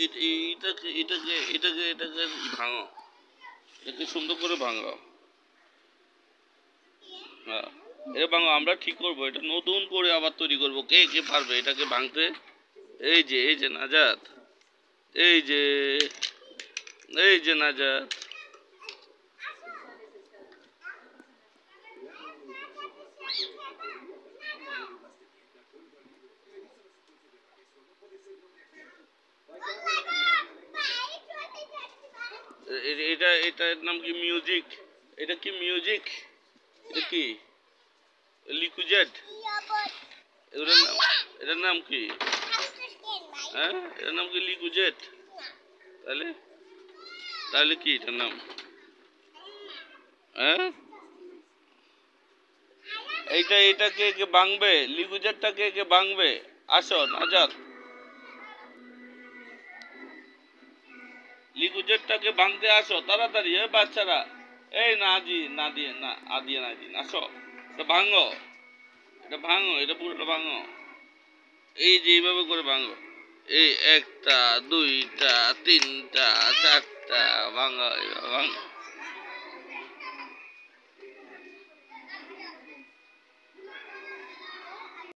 এটাকে ভাঙো, এটাকে সুন্দর করে ভাঙো। হ্যাঁ, এটা ভাঙো, আমরা ঠিক করবো, এটা নতুন করে আবার তৈরি করবো। কে কে পারবে এটাকে ভাঙতে? এই যে নাজাত, এই যে নাজাত। এটার নাম কি মিউজিক? এটা কি মিউজিক? এটা কি লিকুজেড? এটার নাম কি? হ্যাঁ, এটার নাম কি লিকুজেড? তাহলে তাহলে কি এটার নাম? হ্যাঁ, এটা কে কে ভাঙবে? লিকুজেডটা কে কে ভাঙবে? আসো নাজাত, লিকুজেডটাকে ভাঙতে আসো তাড়াতাড়ি, বাচ্চারা। এই না আজি না দিয়ে না, আদিয়ে না দিন, আসো, এটা ভাঙো, এটা ভাঙো, এটা পুরোটা ভাঙো। এই যে এইভাবে করে ভাঙো। এই একটা, দুইটা, তিনটা, চারটা, ভাঙো, এইভাবে ভাঙো।